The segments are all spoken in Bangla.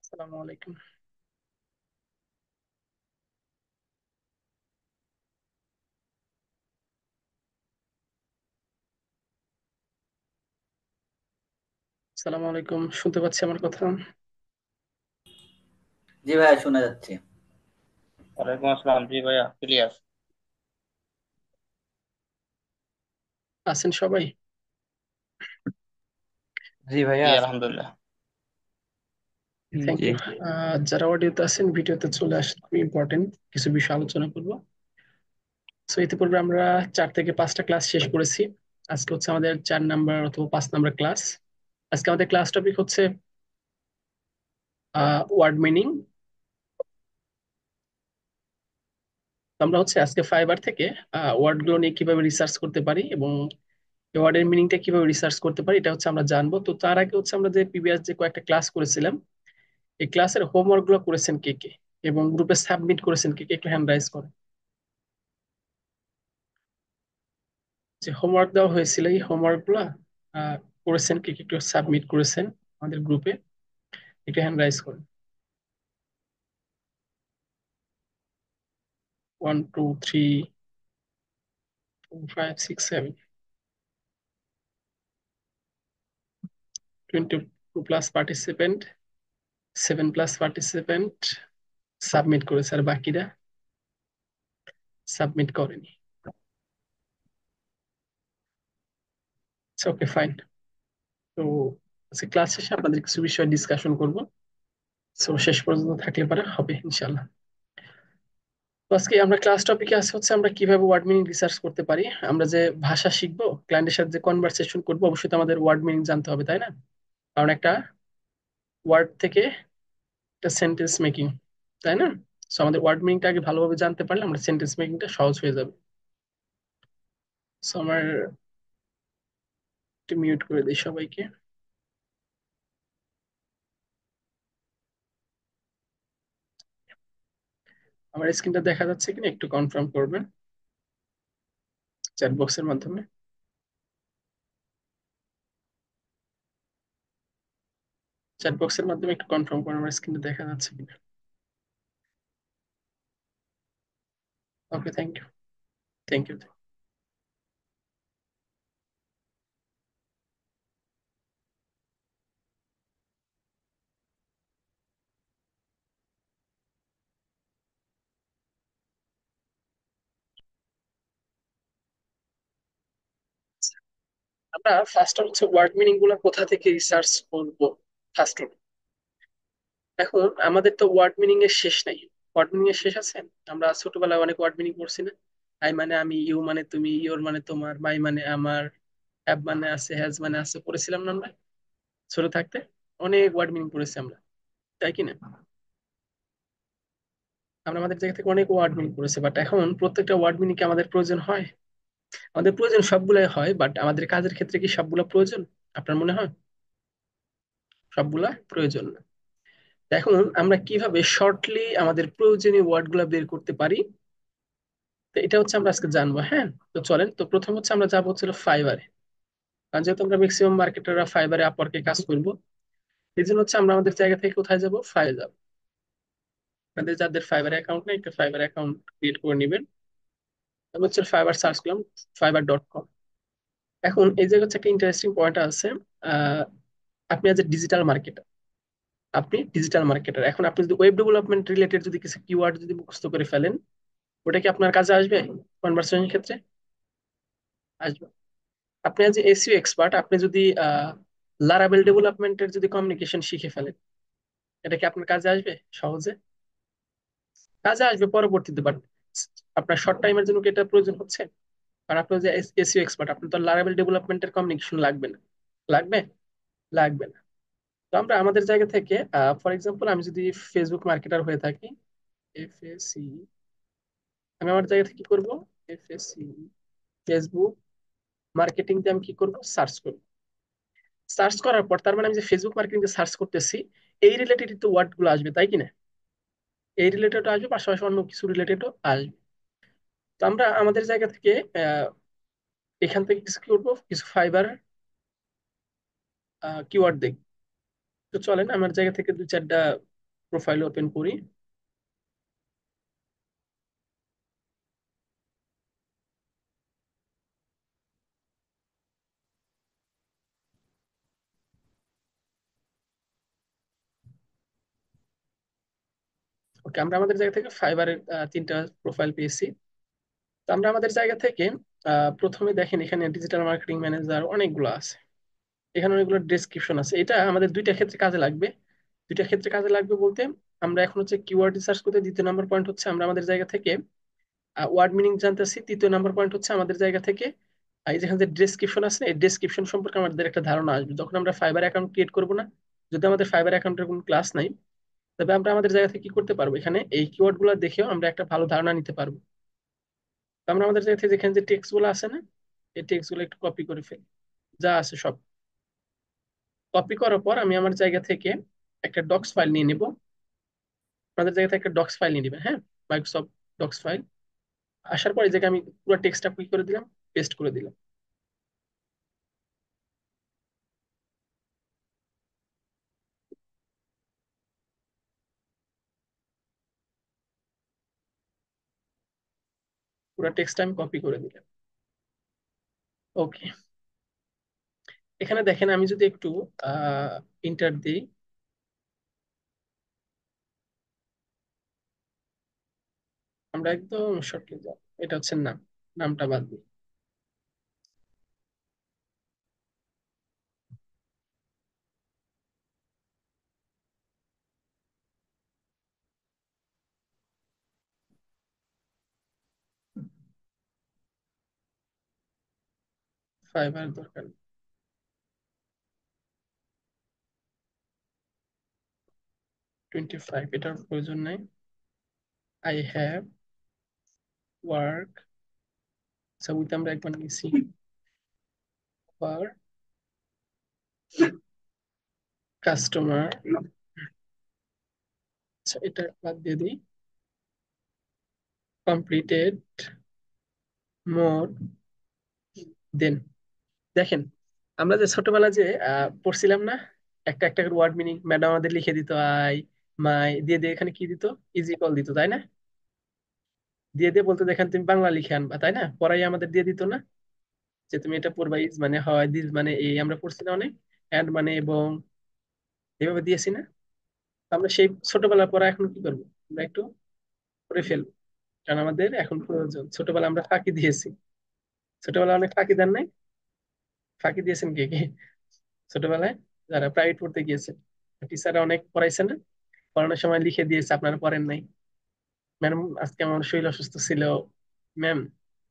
আসসালামু আলাইকুম। আসসালামু আলাইকুম, শুনতে পাচ্ছি আমার কথা? জি ভাইয়া শোনা যাচ্ছে। ওয়ালাইকুম আসসালাম। জি ভাইয়া, ক্লিয়ার। আছেন সবাই? জি ভাইয়া জি আছি। আলহামদুলিল্লাহ। Thank G U. যারা অডিওতে আছেন, ভিডিওতে চলে আসলে খুবই ইম্পর্টেন্ট কিছু বিষয় আলোচনা করব। সো ইতিপূর্বে আমরা 4 থেকে 5টা ক্লাস শেষ করেছি। আজকে হচ্ছে আমাদের 4 নাম্বার অথবা 5 নাম্বার ক্লাস। আজকে আমাদের ক্লাস টপিক হচ্ছে ওয়ার্ড মিনিং। আমরা হচ্ছে আজকে ফাইবার থেকে ওয়ার্ড গুলো নিয়ে কিভাবে রিসার্চ করতে পারি এবং ওয়ার্ডের মিনিংটা কিভাবে রিসার্চ করতে পারি এটা হচ্ছে আমরা জানবো। তো তার আগে হচ্ছে আমরা যে প্রিভিয়াস যে কয়েকটা ক্লাস করেছিলাম, এই ক্লাসের হোমওয়ার্ক গুলো করেছেন কে কে এবং গ্রুপে সাবমিট করেছেন কে কে, একটু হ্যান্ড রাইজ করেন। যে হোমওয়ার্ক দেওয়া হয়েছিল এই হোমওয়ার্ক গুলা আহ, করেছেন কে কে, একটু সাবমিট করেছেন আমাদের গ্রুপে, একটু হ্যান্ড রাইজ করেন। 1 2 3 4 5 6 7, 22 plus participant, 7 plus participant submit করেছে, আর বাকিরা সাবমিট করেনি। ওকে, ফাইন। তো আজকে ক্লাস শেষে আপনাদের কিছু বিষয় ডিসকাশন করব। সো শেষ পর্যন্ত থাকলে পারে হবে ইনশাল্লাহ। তো আজকে আমরা ক্লাস টপিকে আছে হচ্ছে আমরা কিভাবে ওয়ার্ড মিনিং রিসার্চ করতে পারি। আমরা যে ভাষা শিখবো, ক্লায়েন্টের সাথে যে কনভারসেশন করবো, অবশ্যই তো আমাদের ওয়ার্ড মিনিং জানতে হবে, তাই না? কারণ একটা ওয়ার্ড থেকে একটা সেন্টেন্স মেকিং, তাই না? সো আমাদের ওয়ার্ড মিনিংটা আগে ভালোভাবে জানতে পারলে আমরা সেন্টেন্স মেকিংটা সহজ হয়ে যাবে। সো আমার একটু মিউট করে দিই সবাইকে। আমার স্ক্রিনটা দেখা যাচ্ছে কিনা একটু কনফার্ম করবেন চ্যাট বক্সের মাধ্যমে। চ্যাট বক্সের মাধ্যমে একটু কনফার্ম করুন আমার স্ক্রিনটা দেখা যাচ্ছে কিনা। Okay, thank you. Thank you. আমরা ফার্স্ট হচ্ছে ওয়ার্ড মিনিং গুলো কোথা থেকে রিসার্চ করবো। ফার্স্ট, এখন আমাদের তো ওয়ার্ড মিনিং এর শেষ নাই। ওয়ার্ড মিনিং এর শেষ আছে? আমরা ছোটবেলায় অনেক ওয়ার্ড মিনিং করছি না? আই মানে আমি, ইউ মানে তুমি, ইওর মানে তোমার, মাই মানে আমার, হ্যাভ মানে আছে, হ্যাজ মানে আছে, পড়েছিলাম না আমরা ছোট থাকতে? অনেক ওয়ার্ড মিনিং পড়েছি আমরা, তাই কি না? আমরা আমাদের জায়গা থেকে অনেক ওয়ার্ড মিনিং পড়েছি, বাট এখন প্রত্যেকটা ওয়ার্ড মিনিং কি আমাদের প্রয়োজন হয়? আমাদের প্রয়োজন সবগুলাই হয়, বাট আমাদের কাজের ক্ষেত্রে কি সবগুলা প্রয়োজন? আপনার মনে হয় সবগুলা প্রয়োজন না? এখন আমরা কিভাবে শর্টলি আমাদের প্রয়োজনীয় ওয়ার্ড গুলা বের করতে পারি, তো এটা হচ্ছে আমরা আজকে জানবো। হ্যাঁ, তো চলেন, তো প্রথম হচ্ছে আমরা যাবো হচ্ছে ফাইবারে। কারণ যেহেতু আমরা ম্যাক্সিমাম মার্কেটাররা ফাইবারে আপওয়ার্কে কাজ করবো, এই জন্য হচ্ছে আমরা আমাদের জায়গা থেকে কোথায় যাব, ফাইলে যাবো। আপনাদের যাদের ফাইবার অ্যাকাউন্ট নেই, একটা ফাইবার অ্যাকাউন্ট ক্রিয়েট করে নেবেন। আমি হচ্ছে ফাইবার সার্চ করলাম, fiverr.com। এখন এই জায়গায় হচ্ছে একটা ইন্টারেস্টিং পয়েন্ট আছে। আহ, আপনি আজ ডিজিটাল মার্কেটার, আপনি ডিজিটাল মার্কেটার, এখন আপনি যদি ওয়েব ডেভেলপমেন্ট রিলেটেড যদি কিছু কিওয়ার্ড যদি মুখস্থ করে ফেলেন, ওটা কি আপনার কাজে আসবে কনভার্সেশনের ক্ষেত্রে? আসবে। আপনি আজ এসইও এক্সপার্ট, আপনি যদি লারাবেল ডেভেলপমেন্টের যদি কমিউনিকেশন শিখে ফেলেন, এটা কি আপনার কাজে আসবে সহজে? কাজে আসবে পরবর্তীতে, বাট আপনার শর্ট টাইমের জন্য কি এটা প্রয়োজন হচ্ছে? কারণ আপনি যে এসইও এক্সপার্ট, আপনি তো লারাবেল ডেভেলপমেন্টের কমিউনিকেশন লাগবে না। লাগবে? লাগবে না। তো আমরা আমাদের জায়গা থেকে, ফর এক্সাম্পল আমি যদি ফেসবুক মার্কেটার হয়ে থাকি, এফএসি, আমি আমার জায়গা থেকে কি করবো, এফএসি ফেসবুক মার্কেটিং দিয়ে আমি কি করব, সার্চ করব। সার্চ করার পর তার মানে আমি যে ফেসবুক মার্কেটিং সার্চ করতেছি, এই রিলেটেড তো ওয়ার্ড গুলো আসবে, তাই কিনা? এই রিলেটেড আসবে, পাশাপাশি অন্য কিছু রিলেটেডও আসবে। তো আমরা আমাদের জায়গা থেকে আহ, এখান থেকে কিছু কি করবো, কিছু ফাইবার কিওয়ার্ড দেখব। তো চলেন আমার জায়গা থেকে 2 4টা প্রোফাইল ওপেন করি। ওকে, আমরা আমাদের জায়গা থেকে ফাইবারের তিনটা প্রোফাইল পেয়েছি। তো আমরা আমাদের জায়গা থেকে প্রথমে দেখেন এখানে ডিজিটাল মার্কেটিং ম্যানেজার অনেকগুলো আছে। এখানে অনেকগুলো ডেসক্রিপশন আছে, এটা আমাদের দুইটা ক্ষেত্রে কাজে লাগবে। দুইটা ক্ষেত্রে কাজে লাগবে বলতে, আমরা এখন হচ্ছে কিওয়ার্ড রিসার্চ করতে, দ্বিতীয় নাম্বার পয়েন্ট হচ্ছে আমরা আমাদের জায়গা থেকে ওয়ার্ড মিনিং জানতেছি, তৃতীয় নাম্বার পয়েন্ট হচ্ছে আমাদের জায়গা থেকে এই যেখানে যে ডেসক্রিপশন আছে এই ডেসক্রিপশন সম্পর্কে আমাদের একটা ধারণা আসবে যখন আমরা ফাইবার অ্যাকাউন্ট ক্রিয়েট করবো না। যদি আমাদের ফাইবার অ্যাকাউন্টের কোনো ক্লাস নাই, তবে আমরা আমাদের জায়গা থেকে কি করতে পারবো, এখানে এই কিওয়ার্ড গুলো দেখেও আমরা একটা ভালো ধারণা নিতে পারবো। তো আমরা আমাদের জায়গা থেকে যেখানে যে টেক্সট গুলো আছে না, এই টেক্সট গুলো একটু কপি করে ফেলি, যা আছে সব কপি করার পর আমি আমার জায়গা থেকে একটা ডক্স ফাইল নিয়ে নিব। আমাদের জায়গা থেকে একটা ডক্স ফাইল নিয়ে নিবেন, হ্যাঁ, মাইক্রোসফট ডক্স ফাইল। আসার পর এই জায়গায় আমি পুরো টেক্সটটা কি করে দিলাম, পেস্ট করে দিলাম। পুরো টেক্সটটা আমি কপি করে দিলাম। ওকে, এখানে দেখেন আমি যদি একটু ইন্টার দিই, আমরা একদম শর্টলি যাব। এটা হচ্ছে নাম, নামটা বাদ দিই। ফাইবার দরকার নেই। 25 এটার প্রয়োজন নাই। আই হ্যাভ ওয়ার্ক, ছবিতে আমরা একবার নিছি ফর কাস্টমার। আচ্ছা, এটা বাদ দিয়ে দিই। কমপ্লিটেড মোর দেন। দেখেন, আমরা যে ছোটবেলা যে পড়ছিলাম না, একটা একটা করে ওয়ার্ড মিনিং ম্যাডাম আমাদের লিখে দিত, আই মাই দিয়ে দিয়ে এখানে কি দিত, ইজি কল দিত, তাই না? দিয়ে দিয়ে বলতো দেখেন তুমি বাংলা লিখে আনবা, তাই না? পড়াই আমাদের দিয়ে দিত না, যে তুমি এটা পড়বা, ইজ মানে হয়, দিস মানে এই, আমরা পড়ছি না অনেক, অ্যান্ড মানে এবং, এইভাবে দিয়েছি না? তো আমরা সেই ছোটবেলার পড়া এখন কি করবো, আমরা একটু করে ফেলবো, কারণ আমাদের এখন প্রয়োজন। ছোটবেলা আমরা ফাঁকি দিয়েছি, ছোটবেলা অনেক ফাঁকি দেন নাই? ফাঁকি দিয়েছেন কে কে ছোটবেলায়, যারা প্রাইভেট পড়তে গিয়েছে? টিচাররা অনেক পড়াইছে না? পড়ানোর সময় লিখে দিয়েছে, আপনারা পড়েন নাই। ম্যাডাম আজকে আমার শরীর অসুস্থ ছিল, ম্যাম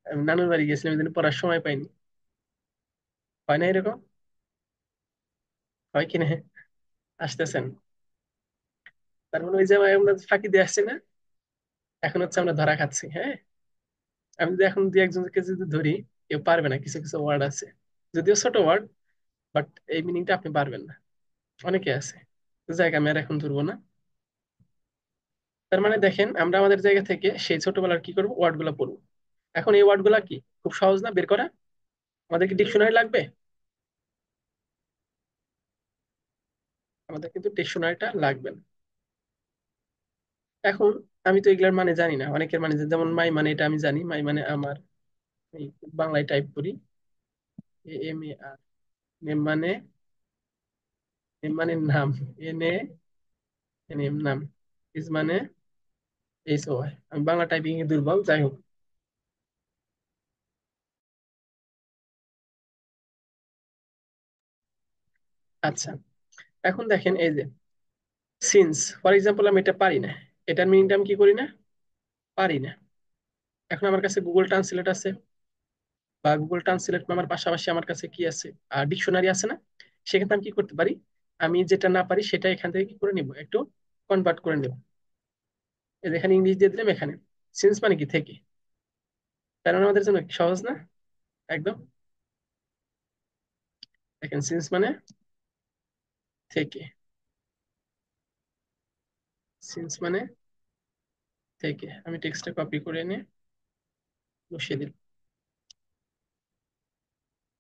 আমি নানুর বাড়ি গেছিলাম, এই জন্য পড়ার সময় পাইনি। হয় না এরকম? হয় কিনা? আসতেছেন? তার মানে ওই যে আমরা ফাঁকি দিয়ে আসছি না, এখন হচ্ছে আমরা ধরা খাচ্ছি, হ্যাঁ। আমি যদি এখন দুই একজনকে যদি ধরি, কেউ পারবে না, কিছু কিছু ওয়ার্ড আছে, যদিও ছোট ওয়ার্ড, বাট এই মিনিংটা আপনি পারবেন না। অনেকে আছে, তো জায়গা আমি আর এখন ধরবো না। তার মানে দেখেন, আমরা আমাদের জায়গা থেকে সেই ছোটবেলার কি করবো, ওয়ার্ড গুলা পড়বো। এখন এই ওয়ার্ড গুলা কি খুব সহজ না বের করা? আমাদের কি ডিকশনারি লাগবে? আমাদের কিন্তু ডিকশনারিটা লাগবে না। এখন আমি তো এগুলার মানে জানি না, অনেকের মানে যেমন মাই মানে, এটা আমি জানি, মাই মানে আমার। এই বাংলায় টাইপ করি, এম এ আর। নেম মানে, নেম মানে নাম, এন এ এন এম নাম। ইজ মানে এইচ ও আই। আমি বাংলা টাইপিং এ দুর্বল, যাই হোক। আচ্ছা, এখন দেখেন এই যে সিন্স, ফর এক্সাম্পল আমি এটা পারি না, এটার মিনিংটা আমি কি করি না, পারি না। এখন আমার কাছে গুগল ট্রান্সলেট আছে, বা গুগল ট্রান্সলেট আমার পাশাপাশি আমার কাছে কি আছে, ডিকশনারি আছে না? সেক্ষেত্রে আমি কি করতে পারি, আমি যেটা না পারি সেটা এখান থেকে কি করে নিব, একটু কনভার্ট করে নেব। এই যে এখানে ইংলিশ দিয়ে দিলাম, এখানে সিন্স মানে কি, থেকে। তার মানে আমাদের জন্য কি সহজ না? একদম। দেখেন সিন্স মানে থেকে, সিন্স মানে থেকে। আমি টেক্সটটা কপি করে এনে বসিয়ে দিলাম।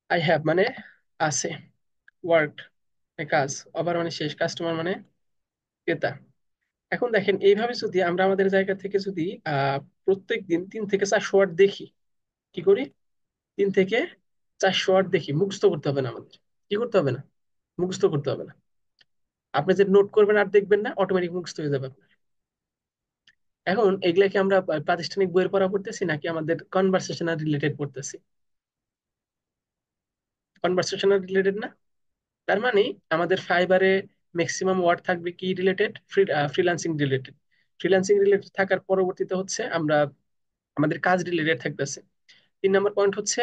আই হ্যাভ মানে আছে, ওয়ার্ক মানে কাজ, ওভার মানে শেষ, কাস্টমার মানে ক্রেতা। এখন দেখেন এইভাবে যদি আমরা আমাদের জায়গা থেকে যদি প্রত্যেক দিন 3 থেকে 400 ওয়াট দেখি, কি করি, 3 থেকে 400 ওয়াট দেখি, মুখস্থ করতে হবে না আমাদের। কি করতে হবে না? মুখস্থ করতে হবে না। আপনি যে নোট করবেন আর দেখবেন না, অটোমেটিক মুখস্থ হয়ে যাবে আপনার। এখন এগুলা কি আমরা প্রাতিষ্ঠানিক বইয়ের পড়া পড়তেছি নাকি আমাদের কনভারসেশনাল রিলেটেড পড়তেছি? কনভারসেশনাল রিলেটেড না? তার মানে আমাদের ফাইবারে ম্যাক্সিমাম ওয়ার্ড থাকবে কি related? Freelancing related. Freelancing related থাকার পরবর্তীতে হচ্ছে আমরা আমাদের কাজ রিলেটেড থাকতেছে। 3 নম্বর পয়েন্ট হচ্ছে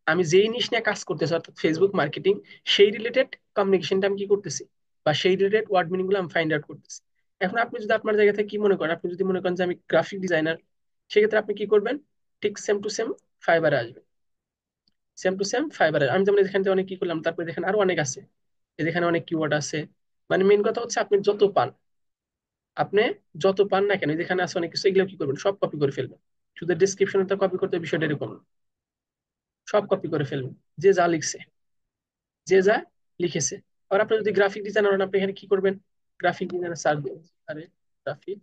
আমি যেই জিনিস নিয়ে কাজ করতেছি, অর্থাৎ ফেসবুক মার্কেটিং, সেই রিলেটেড কমিউনিকেশনটা আমি কি করতেছি, বা সেই রিলেটেড ওয়ার্ড মিনিং গুলো আমি ফাইন্ড আউট করতেছি। এখন আপনি যদি আপনার জায়গা থেকে কি মনে করেন, আপনি যদি মনে করেন যে আমি গ্রাফিক ডিজাইনার, সেক্ষেত্রে আপনি কি করবেন? ঠিক সেম টু সেম ফাইবারে আসবেন। সেম টু সেম ফাইবারে আমি যেমন এখান থেকে অনেক কি করলাম, তারপরে দেখেন আরো অনেক আছে, এখানে অনেক কিওয়ার্ড আছে। মানে মেন কথা হচ্ছে আপনি যত পান, আপনি যত পান না কেন, যেখানে আছে অনেক কিছু, এগুলো কি করবেন? সব কপি করে ফেলবেন। শুধু ডিসক্রিপশনটা কপি করতে বিষয়টা এরকম না। সব কপি করে ফেলবেন, যে যা লিখছে, যে যা লিখেছে। আর আপনি যদি গ্রাফিক ডিজাইনার হন, আপনি এখানে কি করবেন? গ্রাফিক ডিজাইনার সার্চ দিন। আরে গ্রাফিক,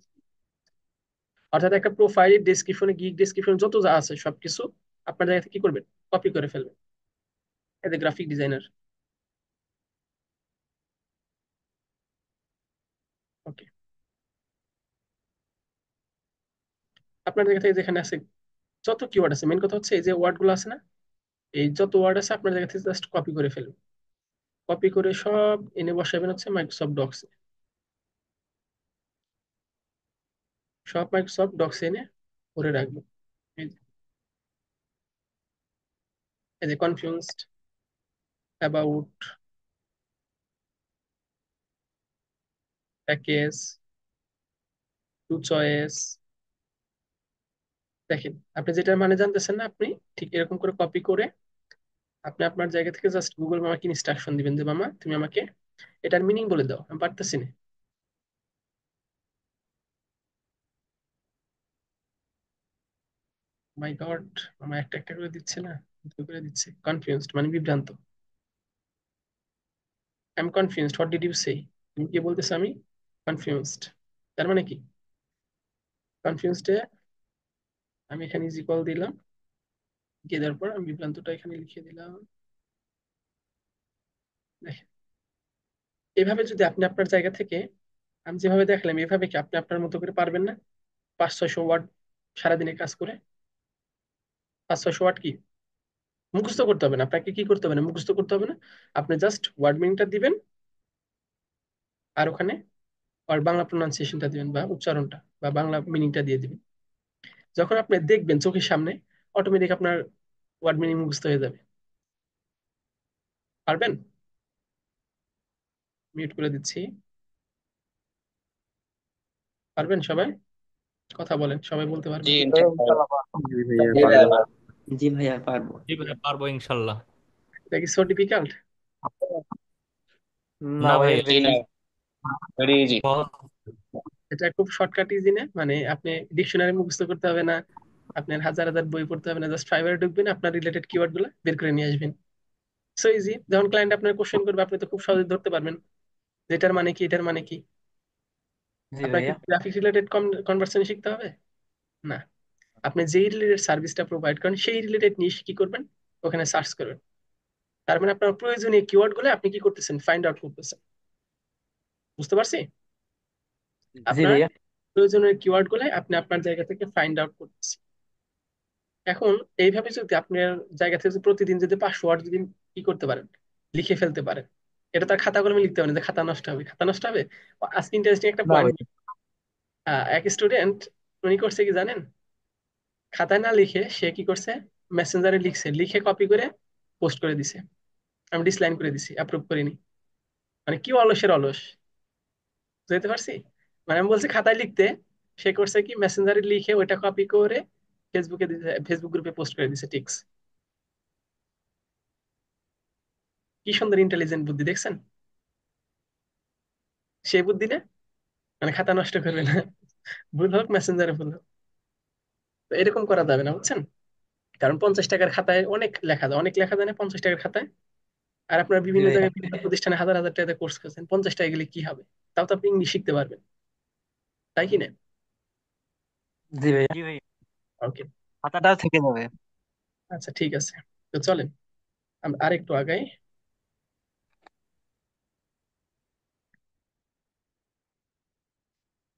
অর্থাৎ একটা প্রোফাইল ডেসক্রিপশনে, গিগ ডেসক্রিপশন যত যা আছে সবকিছু আপনার জায়গা থেকে কি করবেন? কপি করে ফেলবেন। এতে গ্রাফিক ডিজাইনার। ওকে, আপনার জায়গা থেকে যেখানে আছে যত কিওয়ার্ড আছে, মেন কথা হচ্ছে এই যে ওয়ার্ড গুলো আছে না, এই যত ওয়ার্ড আছে আপনার জায়গা থেকে জাস্ট কপি করে ফেলবেন। কপি করে সব এনে বসাবেন হচ্ছে মাইক্রোসফট ডক্স। সব মাইক্রোসফট ডক্স এনে করে রাখবেন। এই যে confused, about, package, to choice. দেখেন আপনি যেটার মানে জানতেছেন না, আপনি ঠিক এরকম করে কপি করে আপনি আপনার জায়গা থেকে জাস্ট গুগল মামাকে ইনস্ট্রাকশন দিবেন যে মামা তুমি আমাকে এটার মিনিং বলে দাও, আমি পারতেছি না। মাই গড, মামা একটা একটা করে দিচ্ছে না, দুটো করে দিচ্ছে। কনফিউজড মানে বিভ্রান্ত। I am confused, what did you say? তুমি কি বলতেছো? আমি কনফিউজড। তার মানে কি? কনফিউজড আমি এখানে ইজি কল দিলাম, দিয়ে দেওয়ার পর আমি বিভ্রান্তটা এখানে লিখে দিলাম। দেখেন এভাবে যদি আপনি আপনার জায়গা থেকে, আমি যেভাবে দেখলাম এভাবে কি আপনি আপনার মতো করে পারবেন না? 500-600 ওয়ার্ড সারাদিনে কাজ করে, 500-600 ওয়ার্ড কি মুখস্থ করতে হবে না আপনাকে? কি করতে হবে না? মুখস্থ করতে হবে না। আপনি জাস্ট ওয়ার্ড মিনিংটা দিবেন, আর ওখানে আর বাংলা প্রোনাউন্সিয়েশনটা দিবেন বা উচ্চারণটা বা বাংলা মিনিংটা দিয়ে দিবেন। যখন আপনি দেখবেন চোখের সামনে, অটোমেটিক আপনার ওয়ার্ড মিনিং মুখস্থ হয়ে যাবে। পারবেন? মিউট করে দিচ্ছি। পারবেন সবাই? কথা বলেন, সবাই বলতে জি পারবেন? ইনশাআল্লাহ। জি ভাইয়া জি পারবো। ভাইয়া জি ভাইয়া পারবো। জি ভাইয়া পারবো ইনশাল্লাহ। এটা কি সো ডিফিকাল্ট? না না ভাইয়া ভাইয়া, জি না, ভেরি ইজি। সহজ। এটা খুব শর্টকাট ইজি না, মানে আপনি ডিকশনারি মুখস্থ করতে হবে না, আপনার হাজার হাজার বই পড়তে হবে না, জাস্ট ফাইবারে ঢুকবেন, আপনার রিলেটেড কিওয়ার্ড গুলো বের করে নিয়ে আসবেন। So easy. যখন ক্লায়েন্ট আপনার কোশ্চেন করবে, আপনি তো খুব সহজে ধরতে পারবেন যে এটার মানে কি, এটার মানে কি। জি আপনাকে ভাইয়া। গ্রাফিক রিলেটেড কনভার্সন শিখতে হবে না। আপনি যেই রিলেটেড সার্ভিসটা প্রোভাইড করেন সেই রিলেটেড নিয়ে কি করবেন? ওখানে সার্চ করবেন। তার মানে আপনার প্রয়োজনীয় কিওয়ার্ড গুলো আপনি কি করতেছেন? ফাইন্ড আউট করতেছেন। বুঝতে পারছি? জি আপনার ভাইয়া। প্রয়োজনীয় কিওয়ার্ড গুলো আপনি আপনার জায়গা থেকে ফাইন্ড আউট করতেছেন। এখন এইভাবে যদি আপনার জায়গা থেকে যদি প্রতিদিন যদি 500 ওয়ার্ড যদি কি করতে পারেন, লিখে ফেলতে পারেন, এটা তার খাতা কলমে লিখতে পারেন যে খাতা নষ্ট হবে, খাতা নষ্ট হবে। আজকে ইন্টারেস্টিং একটা না পয়েন্ট। ভাইয়া। এক স্টুডেন্ট উনি করছে কি জানেন? খাতায় না লিখে সে কি করছে, মেসেঞ্জারে লিখছে, লিখে কপি করে পোস্ট করে দিছে। আমি ডিসলাইন করে দিছি, অ্যাপ্রুভ করিনি। মানে কি অলসের অলস, বুঝতে পারছি? মানে আমি বলছি খাতায় লিখতে, সে করছে কি মেসেঞ্জারে লিখে ওইটা কপি করে ফেসবুকে দিছে, ফেসবুক গ্রুপে পোস্ট করে দিছে টিক্স। কি সুন্দর ইন্টেলিজেন্ট বুদ্ধি দেখছেন? সেই বুদ্ধি না? মানে খাতা নষ্ট করবে না, ভুল হোক মেসেঞ্জারে ভুল হোক। তো এরকম করা যাবে না, বুঝছেন? কারণ 50 টাকার খাতায় অনেক লেখা যায়, অনেক লেখা যায় না 50 টাকার খাতায়। আর আপনার জি বিভিন্ন ভাইয়া। জায়গায় বিভিন্ন প্রতিষ্ঠানে হাজার হাজার টাকা কোর্স করছেন, 50 টাকা গেলে কি হবে? তাও তো আপনি ইংলিশ শিখতে পারবেন, তাই কি না? জি ভাইয়া। জি ভাই, ওকে, খাতাটা থেকে যাবে। আচ্ছা ঠিক আছে। তো চলেন আমরা আরেকটু আগাই।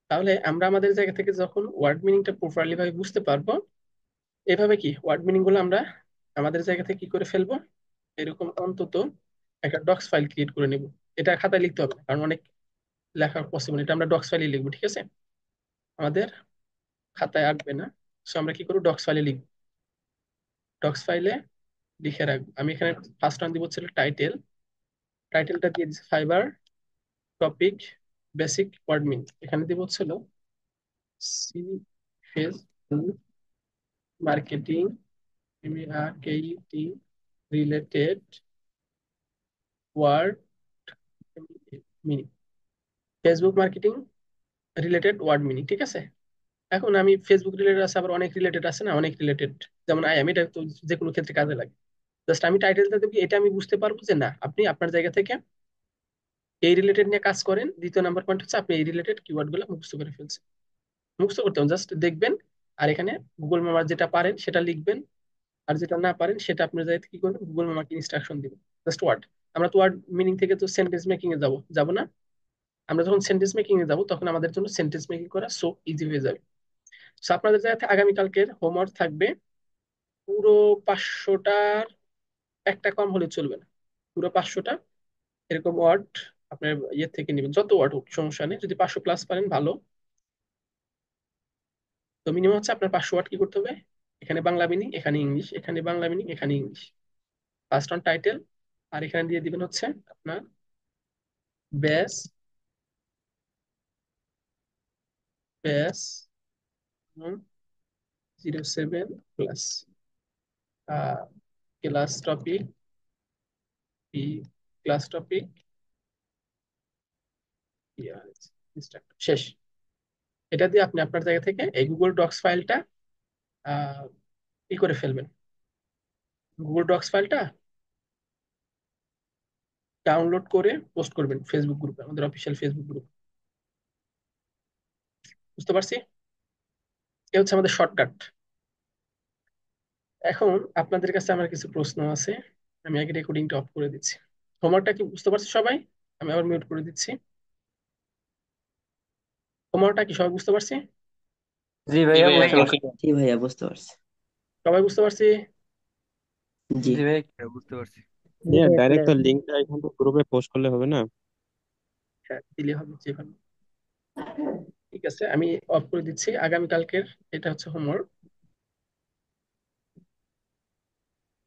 তাহলে আমরা আমাদের জায়গা থেকে যখন ওয়ার্ড মিনিংটা প্রপারলি ভাবে বুঝতে পারবো, এভাবে কি ওয়ার্ড মিনিং গুলো আমরা আমাদের জায়গা থেকে কি করে ফেলবো, এরকম অন্তত একটা ডক্স ফাইল ক্রিয়েট করে নিব। এটা খাতায় লিখতে হবে না, কারণ অনেক লেখা পসিবল, এটা আমরা ডক্স ফাইলে লিখবো, ঠিক আছে? আমাদের খাতায় আঁকবে না। সো আমরা কি করবো, ডক্স ফাইলে লিখবো। ডক্স ফাইলে লিখে রাখবো। আমি এখানে ফার্স্ট ওয়ান দিব হচ্ছে টাইটেল। টাইটেলটা দিয়ে দিচ্ছি Fiverr topic basic word meaning. এখানে দিব হচ্ছে C Facebook marketing MARKET related word meaning. Facebook marketing related word meaning, ঠিক আছে? এখন আমি ফেসবুক রিলেটেড আছে, আবার অনেক রিলেটেড আছে না, অনেক রিলেটেড, যেমন আই এম, এটা তো যে কোনো ক্ষেত্রে কাজে লাগে। জাস্ট আমি টাইটেলটা দেবো, এটা আমি বুঝতে পারবো যে না আপনি আপনার জায়গা থেকে এই রিলেটেড নিয়ে কাজ করেন। দ্বিতীয় নাম্বার পয়েন্ট হচ্ছে আপনি এই রিলেটেড কিওয়ার্ড গুলো মুখস্থ করে ফেলছেন। মুখস্থ করতে হবে, জাস্ট দেখবেন। আর এখানে গুগল মামার যেটা পারেন সেটা লিখবেন, আর যেটা না পারেন সেটা আপনার জায়গা থেকে কি করবেন, গুগল মামাকে ইনস্ট্রাকশন দিবেন। জাস্ট ওয়ার্ড, আমরা তো ওয়ার্ড মিনিং থেকে তো সেন্টেন্স মেকিং এ যাব না। আমরা যখন সেন্টেন্স মেকিং এ যাবো তখন আমাদের জন্য সেন্টেন্স মেকিং করা সো ইজি হয়ে যাবে। তো আপনাদের জায়গাতে আগামীকালকের হোমওয়ার্ক থাকবে পুরো 500টার একটা কম হলে চলবে না, পুরো 500টা এরকম ওয়ার্ড আপনার ইয়ে থেকে নেবেন, যত ওয়ার্ড হোক সমস্যা নেই, যদি 500 প্লাস পারেন ভালো। তো মিনিমাম হচ্ছে আপনার 500 ওয়ার্ড কি করতে হবে, এখানে বাংলা মিনিং, এখানে ইংলিশ, এখানে বাংলা মিনিং, এখানে ইংলিশ। ফার্স্ট অন টাইটেল, আর এখানে দিয়ে দিবেন হচ্ছে আপনার ব্যাস, ব্যাস 07 plus class topic, P class topic, শেষ। এটা দিয়ে আপনি আপনার জায়গা থেকে এই গুগল ডক্স ফাইলটা আহ ই করে ফেলবেন। গুগল ডক্স ফাইলটা ডাউনলোড করে পোস্ট করবেন ফেসবুক গ্রুপে, আমাদের অফিসিয়াল ফেসবুক গ্রুপ। বুঝতে পারছি? এ হচ্ছে আমাদের শর্টকাট। এখন আপনাদের কাছে আমার কিছু প্রশ্ন আছে। আমি আগে রেকর্ডিংটা অফ করে দিচ্ছি। হোমওয়ার্কটা কি বুঝতে পারছি সবাই? আমি আবার মিউট করে দিচ্ছি। হোমওয়ার্কটা কি সবাই বুঝতে পারছি? জি জি ভাইয়া, ভাইয়া, বুঝতে পারছি। কনফিডেন্ট। জি ভাইয়া বুঝতে পারছি। সবাই বুঝতে পারছি? জি। জি ভাইয়া, বুঝতে পারছি। জি হ্যাঁ, ভাইয়া, ডাইরেক্ট ক্লিয়ার। তো লিঙ্কটা এখান থেকে গ্রুপে পোস্ট করলে হবে না? হ্যাঁ, দিলে হবে যেভাবে। ঠিক আছে, আমি অফ করে দিচ্ছি। আগামীকালকের এটা হচ্ছে হোমওয়ার্ক।